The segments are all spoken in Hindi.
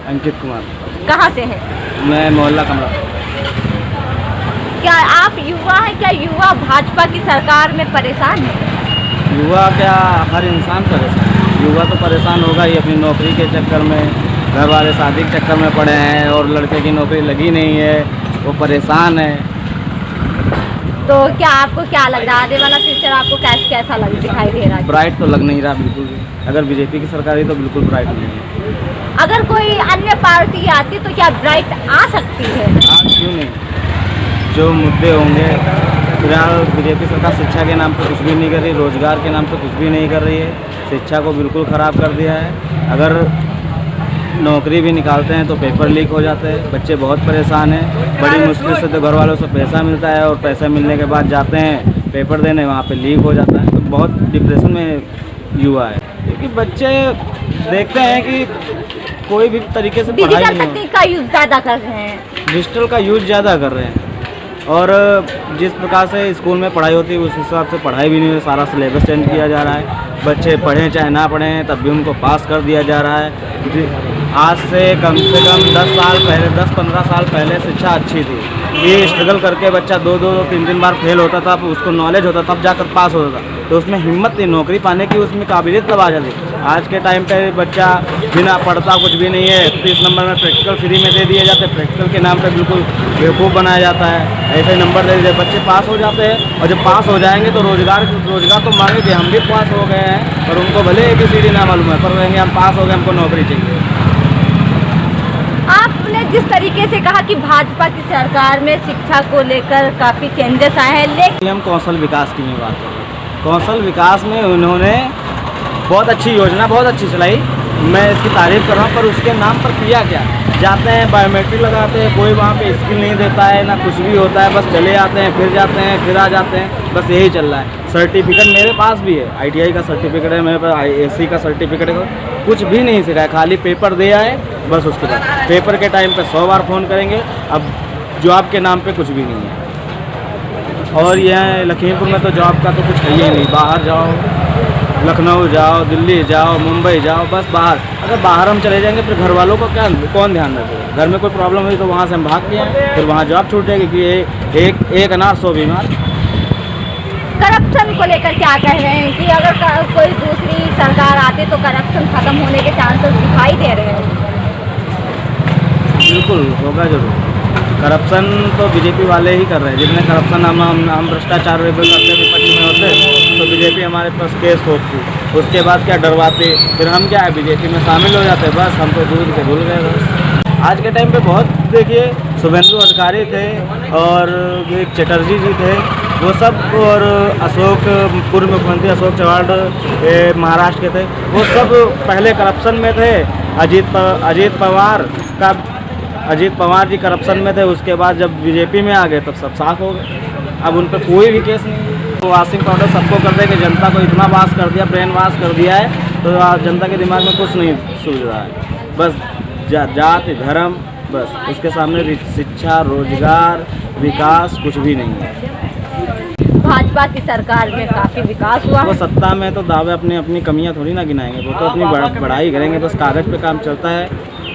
अंकित कुमार। कहाँ से है? मैं मोहल्ला कमरा। क्या आप युवा हैं? क्या युवा भाजपा की सरकार में परेशान है? युवा क्या, हर इंसान परेशान है। युवा तो परेशान होगा ही, अपनी नौकरी के चक्कर में, घर वाले शादी के चक्कर में पड़े हैं और लड़के की नौकरी लगी नहीं है, वो परेशान है। तो क्या आपको क्या लग रहा है आने वाला फ्यूचर आपको कैसा दिखाई दे रहा है? ब्राइट तो लग नहीं रहा बिल्कुल भी। अगर बीजेपी की सरकार है तो बिल्कुल ब्राइट नहीं है। अगर कोई अन्य पार्टी आती तो क्या ब्राइट आ सकती है? आज क्यों नहीं, जो मुद्दे होंगे। फिलहाल बीजेपी सरकार शिक्षा के नाम पर कुछ भी नहीं कर रही, रोजगार के नाम पर कुछ भी नहीं कर रही है, शिक्षा को बिल्कुल ख़राब कर दिया है। अगर नौकरी भी निकालते हैं तो पेपर लीक हो जाते हैं, बच्चे बहुत परेशान हैं। बड़ी मुश्किल से तो घर वालों से पैसा मिलता है और पैसा मिलने के बाद जाते हैं पेपर देने, वहाँ पे लीक हो जाता है। तो बहुत डिप्रेशन में युवा है, क्योंकि बच्चे देखते हैं कि कोई भी तरीके से पढ़ाई डिजिटल नहीं तकनीक का यूज़ ज़्यादा कर रहे हैं, डिजिटल का यूज़ ज़्यादा कर रहे हैं। और जिस प्रकार से स्कूल में पढ़ाई होती है उस हिसाब से पढ़ाई भी नहीं है, सारा सिलेबस चेंज किया जा रहा है। बच्चे पढ़ें चाहे ना पढ़ें तब भी उनको पास कर दिया जा रहा है। आज से कम 10-15 साल पहले शिक्षा अच्छी थी। ये स्ट्रगल करके बच्चा 2-3 बार फेल होता था, उसको नॉलेज होता तब जाकर पास होता था, तो उसमें हिम्मत थी नौकरी पाने की, उसमें काबिलियत तब आ जाती। आज के टाइम पे बच्चा बिना पढ़ता कुछ भी नहीं है, 30 नंबर में प्रैक्टिकल फ्री में दे दिए जाते हैं, प्रैक्टिकल के नाम पे बिल्कुल बेवकूफ़ बनाया जाता है। ऐसे नंबर दे दिए, बच्चे पास हो जाते हैं और जब पास हो जाएंगे तो रोजगार तो मांगेंगे। हम भी पास हो गए हैं और उनको भले ABCD ना मालूम है, पर कहेंगे हम पास हो गए, हमको नौकरी चाहिए। आपने जिस तरीके से कहा कि भाजपा की सरकार में शिक्षा को लेकर काफ़ी चेंजेस आए हैं, लेकिन हम कौशल विकास की बात कर रहे हैं। कौशल विकास में उन्होंने बहुत अच्छी योजना, बहुत अच्छी चलाई, मैं इसकी तारीफ़ कर रहा हूँ, पर उसके नाम पर किया क्या? जाते हैं बायोमेट्रिक लगाते हैं, कोई वहाँ पे स्किल नहीं देता है, ना कुछ भी होता है, बस चले जाते हैं, फिर जाते हैं, फिर आ जाते हैं, बस यही चल रहा है। सर्टिफिकेट मेरे पास भी है, ITI का सर्टिफिकेट है मेरे पास, IAC का सर्टिफिकेट है, कुछ भी नहीं सिखाया, खाली पेपर दे आए बस। उसके बाद पेपर के टाइम पे 100 बार फ़ोन करेंगे, अब जॉब के नाम पे कुछ भी नहीं है। और यह लखीमपुर में तो जॉब का तो कुछ है ही नहीं। बाहर जाओ, लखनऊ जाओ, दिल्ली जाओ, मुंबई जाओ, बस बाहर। अगर बाहर हम चले जाएंगे फिर घर वालों को क्या, कौन ध्यान रखेगा? घर में कोई प्रॉब्लम हुई तो वहाँ से हम भाग के आए, फिर वहाँ जॉब छूट जाएगी कि एक अनार 100 बीमार। करप्शन को लेकर क्या कह रहे हैं कि अगर कोई दूसरी सरकार आती तो करप्शन खत्म होने के चांसेस दिखाई दे रहे हैं? बिल्कुल होगा जरूर। करप्शन तो बीजेपी वाले ही कर रहे हैं। जितने करप्शन हम भ्रष्टाचार करते विपक्ष में होते तो बीजेपी हमारे पास केस ठोकती, उसके बाद क्या डरवाते, फिर हम क्या है बीजेपी में शामिल हो जाते, बस हम तो दूध के धुल गए बस। आज के टाइम पे बहुत देखिए, शुभेंदु अधिकारी थे और एक चटर्जी जी थे, वो सब, और पूर्व मुख्यमंत्री अशोक चव्हाण महाराष्ट्र के थे, वो सब पहले करप्शन में थे। अजीत पवार जी करप्शन में थे, उसके बाद जब बीजेपी में आ गए तब सब साफ हो गए। अब उन पर कोई भी केस नहीं। तो वॉशिंग पाउडर सबको कर दे कि जनता को इतना वाश कर दिया, ब्रेन वाश कर दिया है, तो जनता के दिमाग में कुछ नहीं सूझ रहा है। बस जाति धर्म, बस उसके सामने शिक्षा, रोजगार, विकास कुछ भी नहीं है। भाजपा की सरकार में काफ़ी विकास हुआ। वो सत्ता में तो दावे अपनी कमियां थोड़ी ना गिनाएंगे, वो तो अपनी बढ़ाई करेंगे। बस कागज़ पे काम चलता है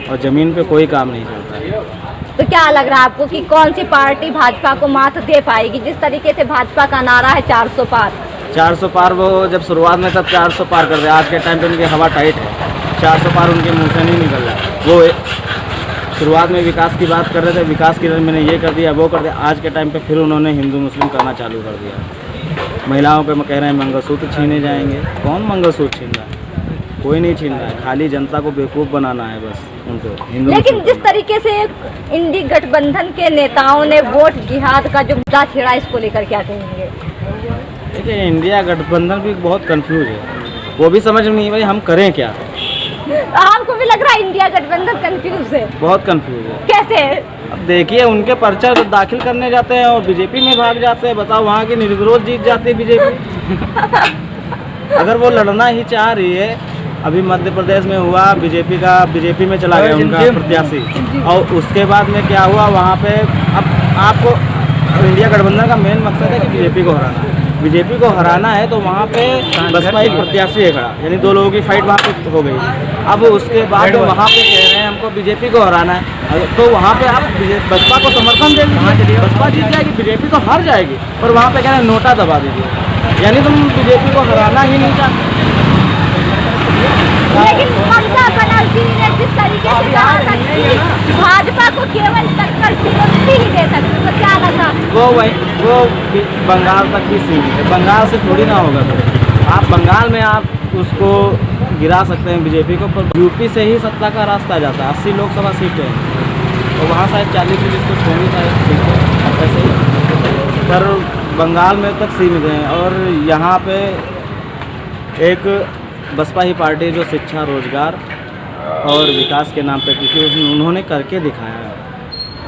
और ज़मीन पे कोई काम नहीं चलता है। तो क्या लग रहा है आपको कि कौन सी पार्टी भाजपा को मात दे पाएगी? जिस तरीके से भाजपा का नारा है 400 पार। 400 पार, वो जब शुरुआत में तब 400 पार कर दिया। आज के टाइम पे उनकी हवा टाइट है, 400 पार उनके मुँह से नहीं निकल रहा है। वो शुरुआत में विकास की बात कर रहे थे, विकास की मैंने ये कर दिया, वो कर दिया। आज के टाइम पे फिर उन्होंने हिंदू मुस्लिम करना चालू कर दिया। महिलाओं पे कह रहे हैं मंगलसूत्र छीने जाएंगे। कौन मंगलसूत्र छीन रहा है? कोई नहीं छीन रहा है, खाली जनता को बेवकूफ़ बनाना है बस उनको। लेकिन जिस तरीके से इंडी गठबंधन के नेताओं ने वोट जिहाद का जो मुद्दा छेड़ा, इसको लेकर क्या कहेंगे? देखिए, इंडिया गठबंधन भी बहुत कंफ्यूज है, वो भी समझ में नहीं भाई हम करें क्या। आपको भी लग रहा है इंडिया गठबंधन कंफ्यूज है? बहुत कंफ्यूज है। कैसे? अब देखिए, उनके पर्चा दाखिल करने जाते हैं और बीजेपी में भाग जाते हैं। बताओ, वहाँ की निर्विरोध जीत जाती है बीजेपी। अगर वो लड़ना ही चाह रही है, अभी मध्य प्रदेश में हुआ, बीजेपी में चला गया उनका प्रत्याशी, और उसके बाद में क्या हुआ वहाँ पे। अब आपको इंडिया गठबंधन का मेन मकसद है कि बीजेपी को हराना है। बीजेपी को हराना है तो वहाँ पे बसपा एक प्रत्याशी है खड़ा, यानी दो लोगों की फाइट वहाँ पे हो गई। अब उसके बाद वहाँ पे कह रहे हैं हमको बीजेपी को हराना है, तो वहाँ पे आप बसपा को समर्थन दे दीजिए, बसपा जीत जाएगी, बीजेपी तो हार जाएगी। पर वहाँ पे कह रहे हैं नोटा दबा दीजिए, यानी तुम बीजेपी को हराना ही नहीं चाहते। लेकिन ममता बनर्जी ने जिस तरीके से कहा था कि भाजपा को केवल टक्कर टीएमसी ही दे सकती, तो क्या लगा? वो बंगाल तक ही सीमित है, बंगाल से थोड़ी ना होगा। तो आप बंगाल में आप उसको गिरा सकते हैं बीजेपी को, पर यूपी से ही सत्ता का रास्ता जाता है। 80 लोकसभा सीटें हैं, तो वहाँ शायद 40 से जिसको होंगी शायद सीटें ऐसे ही, पर बंगाल में तक सीमित हैं। और यहाँ पे एक बसपा ही पार्टी जो शिक्षा, रोजगार और विकास के नाम पे, क्योंकि उन्होंने करके दिखाया है।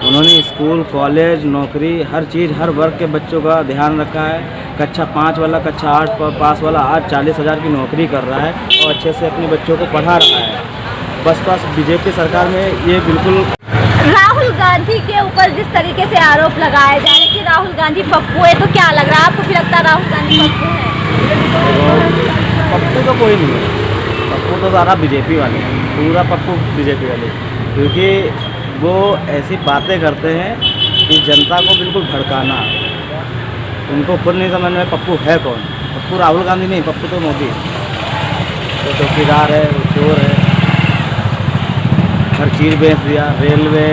उन्होंने स्कूल, कॉलेज, नौकरी, हर चीज़, हर वर्ग के बच्चों का ध्यान रखा है। कक्षा 5 वाला, कक्षा 8 पास वाला आज 40,000 की नौकरी कर रहा है और अच्छे से अपने बच्चों को पढ़ा रहा है। बसपा बीजेपी सरकार में ये बिल्कुल। राहुल गांधी के ऊपर जिस तरीके से आरोप लगाए जा रहे हैं कि राहुल गांधी पप्पू है, तो क्या लग रहा है आपको? भी लगता है राहुल गांधी पप्पू है? पप्पू तो कोई नहीं है, पप्पू तो सारा बीजेपी वाले हैं, पूरा पप्पू बीजेपी वाले, क्योंकि वो ऐसी बातें करते हैं कि जनता को बिल्कुल भड़काना। उनको खुद नहीं समझ में पप्पू है कौन। पप्पू राहुल गांधी नहीं, पप्पू तो मोदी तो चौकीदार है, चोर है, हर चीज़ बेच दिया, रेलवे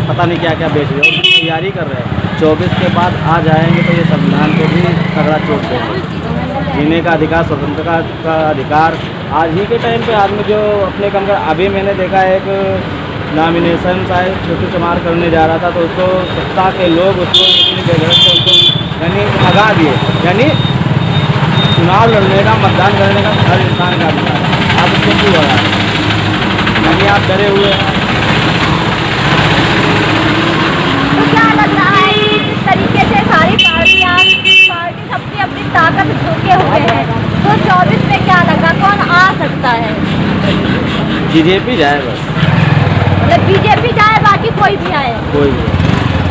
पता नहीं क्या क्या बेच दिया। उसकी तैयारी कर रहे हैं, 24 के बाद आ जाएंगे तो ये संविधान को भी तगड़ा चोट देंगे। जीने का अधिकार, स्वतंत्रता का अधिकार आज ही के टाइम पे आदमी जो अपने काम कर। अभी मैंने देखा एक नॉमिनेशन शायद छोटू चमार करने जा रहा था, तो उसको सत्ता के लोग उसको इतनी बेगरत से उसको यानी भगा दिए। यानी चुनाव लड़ने का, मतदान करने का हर इंसान का अधिकार है, आप उसको क्यों भगा रहे हैं? यानी आप डरे हुए हैं। तो क्या लग रहा है कि जिस तरीके से सारी पार्टियां अपनी अपनी ताकत झोंके हुए हैं, तो 24 में क्या लग रहा, कौन आ सकता है? बीजेपी जाए बस, मतलब बीजेपी जाए, बाकी कोई भी आए, कोई भी।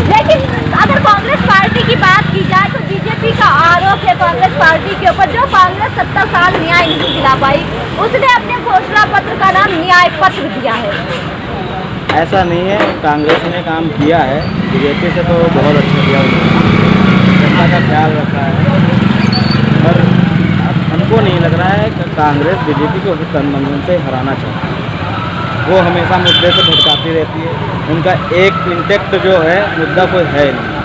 लेकिन अगर कांग्रेस पार्टी की बात की जाए तो बीजेपी का आरोप है कांग्रेस पार्टी के ऊपर, जो कांग्रेस 70 साल न्याय नहीं दिला पाई, उसने अपने घोषणा पत्र का नाम न्याय पत्र दिया है। ऐसा नहीं है, कांग्रेस ने काम किया है, बीजेपी से तो बहुत अच्छा किया, जनता का ख्याल रखा है। पर हमको नहीं लग रहा है कि कांग्रेस बीजेपी को तन मन से हराना चाहती है। वो हमेशा मुद्दे से भटकाती रहती है, उनका एक इंटेक्ट जो है मुद्दा कोई है नहीं।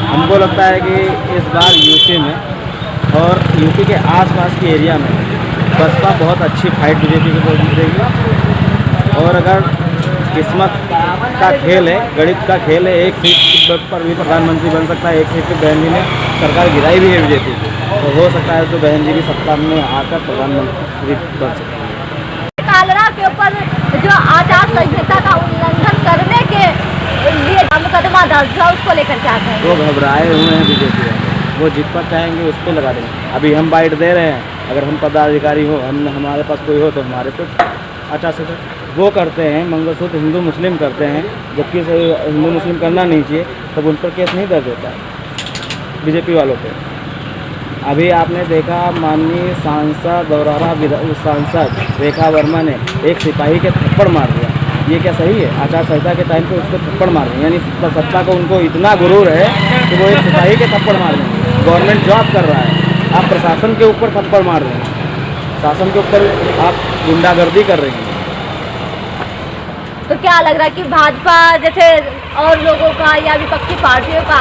हमको लगता है कि इस बार यूपी में और यूपी के आसपास के एरिया में बसपा बहुत अच्छी फाइट बीजेपी को जीतेगी। और अगर किस्मत का खेल है, गणित का खेल है, एक सीट पर भी प्रधानमंत्री बन सकता है, एक सीट पर बहन जी ने सरकार गिराई भी है बीजेपी की, तो हो सकता है तो बहन जी भी सत्ता में आकर प्रधानमंत्री बन सकती है। कालरा के ऊपर जो आचार संहिता का उल्लंघन करने के लिए मुकदमा दर्ज है, उसको लेकर क्या कहें? वो घबराए हुए हैं बीजेपी वाले, वो जिस पर चाहेंगे उस पर लगा देंगे। अभी हम बाइट दे रहे हैं, अगर हम पदाधिकारी हो, हमारे पास कोई हो तो हमारे पे आचार संहिता वो करते हैं, मंगलसूत्र हिंदू मुस्लिम करते हैं, जबकि हिंदू मुस्लिम करना नहीं चाहिए, तब उन पर केस नहीं दर्ज होता है बीजेपी वालों पे। अभी आपने देखा माननीय सांसद सांसद रेखा वर्मा ने एक सिपाही के थप्पड़ मार दिया, ये क्या सही है? आचार संहिता के टाइम पे उसको थप्पड़ मार दिया, यानी सत्ता को उनको इतना गुरूर है कि वो एक सिपाही के थप्पड़ मार देंगे। गवर्नमेंट जॉब कर रहा है, आप प्रशासन के ऊपर थप्पड़ मार रहे हैं, शासन के ऊपर आप गुंडागर्दी कर रही हैं। तो क्या लग रहा है कि भाजपा जैसे और लोगों का या विपक्षी पार्टियों का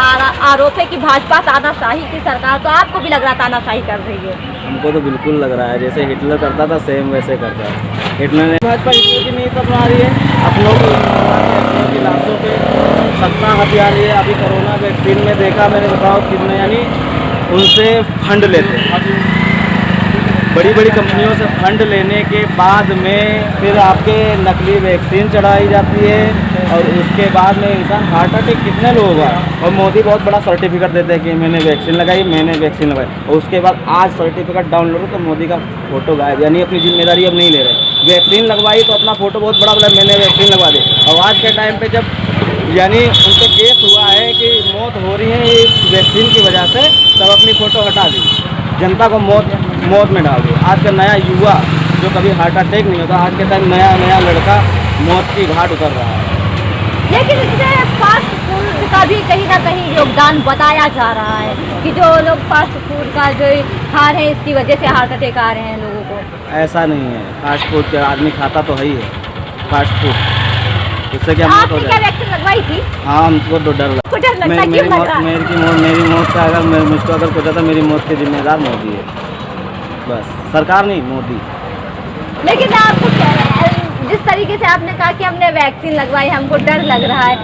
आरोप है कि भाजपा तानाशाही की सरकार, तो आपको भी लग रहा तानाशाही कर रही है? हमको तो बिल्कुल लग रहा है, जैसे हिटलर करता था सेम वैसे करता है। हिटलर ने भाजपा हिटलर की नीति अपना रही है, अपनों की लाशों पे सत्ता हथिया रही है। अभी कोरोना वैक्सीन में देखा मैंने, बताओ कितने, यानी उनसे फंड लेते हैं, बड़ी बड़ी कंपनियों से फंड लेने के बाद में फिर आपके नकली वैक्सीन चढ़ाई जाती है और उसके बाद में इंसान हार्ट अटैक कितने लोगों का। और मोदी बहुत बड़ा सर्टिफिकेट देते हैं कि मैंने वैक्सीन लगाई, मैंने वैक्सीन लगाई, और उसके बाद आज सर्टिफिकेट डाउनलोड तो मोदी का फोटो गायब, यानी अपनी जिम्मेदारी अब नहीं ले रहे। वैक्सीन लगवाई तो अपना फोटो बहुत बड़ा बोला मैंने वैक्सीन लगवा दी, और आज के टाइम पर जब यानी उन पे केस हुआ है कि मौत हो रही है इस वैक्सीन की वजह से, तब अपनी फ़ोटो हटा दी, जनता को मौत में डाल दी। आज का नया युवा जो कभी हार्ट अटैक नहीं होता, आज के टाइम नया लड़का मौत की घाट उतर रहा है। लेकिन इसमें फास्ट फूड का भी कहीं ना कहीं योगदान बताया जा रहा है कि जो लोग फास्ट फूड का जो खा रहे हैं इसकी वजह से हार्ट अटैक आ रहे हैं लोगों को। ऐसा नहीं है, फास्ट फूड के आदमी खाता तो है ही है फास्ट फूड, उससे क्या मौत हो आपने क्या जाए। वैक्सीन लगवाई थी? हाँ, हमको तो डर लगता कुछ डर लगता है, क्यों मेरी लग मौत रहा है? मेरी मौत का अगर मुझको अगर कुछ होता, मेरी मौत के जिम्मेदार मोदी है, बस सरकार नहीं, मोदी। लेकिन आपको क्या जिस तरीके से आपने कहा कि हमने वैक्सीन लगवाई, हमको डर लग रहा है,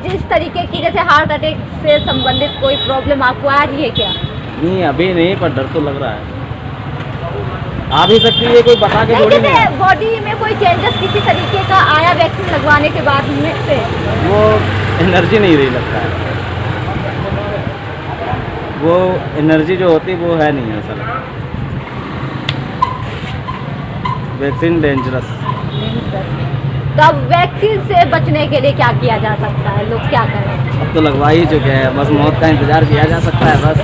जिस तरीके की जैसे हार्ट अटैक से संबंधित कोई प्रॉब्लम आपको आ रही है क्या? नहीं, अभी नहीं, पर डर तो लग रहा है। आ भी सकती है, कोई बता के नहीं, थोड़ी नहीं जैसे है। बॉडी में कोई चेंजेस किसी तरीके का आया वैक्सीन लगवाने के बाद में से? वो एनर्जी नहीं रही लगता है, वो एनर्जी जो होती वो है नहीं है असल। Vaccine dangerous. तो अब वैक्सीन से बचने के लिए क्या किया जा सकता है, लोग क्या करें? अब तो लगवा ही चुके हैं, बस मौत का इंतज़ार किया जा सकता है। बस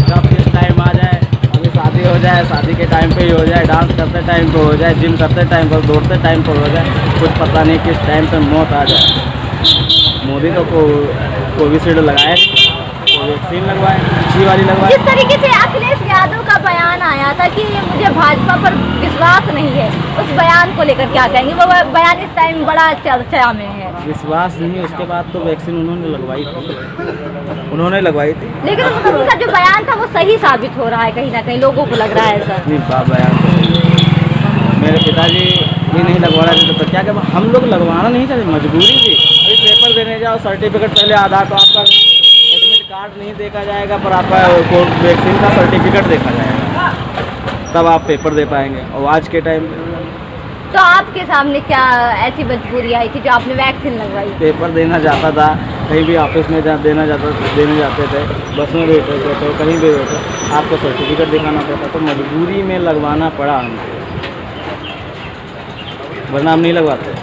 जब किस टाइम आ जाए, अभी शादी हो जाए, शादी के टाइम पे ही हो जाए, डांस करते टाइम पे हो जाए, जिम करते टाइम पर, दौड़ते टाइम पर हो जाए, कुछ पता नहीं किस टाइम पे मौत आ जाए। मोदी तो कोविशील्ड लगाए, वैक्सीन लगवाए, अच्छी वाली लगवाए। जिस तरीके से अखिलेश यादव का बयान आया था कि मुझे भाजपा पर विश्वास नहीं है, उस बयान को लेकर क्या कहेंगे? वो बयान इस टाइम बड़ा चर्चा में है। विश्वास नहीं, उसके बाद तो वैक्सीन उन्होंने लगवाई थी। लेकिन उनका जो बयान था वो सही साबित हो रहा है, कहीं ना कहीं लोगों को लग रहा है ऐसा। नहीं, बयान तो सही है। मेरे पिताजी भी नहीं लगवा रहे थे, तो क्या क्या हम लोग लगवाना नहीं चाहते, मजबूरी थी। अभी पेपर देने जाओ, सर्टिफिकेट पहले आधार तो आपका एडमिट कार्ड नहीं देखा जाएगा, पर आपका वैक्सीन का सर्टिफिकेट देखा जाएगा, तब आप पेपर दे पाएंगे। और आज के टाइम तो आपके सामने क्या ऐसी मजबूरी आई थी जो आपने वैक्सीन लगवाई? पेपर देना जाता था, कहीं भी ऑफिस में देने जाते थे, बस में बैठे थे तो कहीं भी बैठे, आपको सर्टिफिकेट दिखाना पड़ता, तो मजबूरी में लगवाना पड़ा हमको, वरना हम नहीं लगवाते।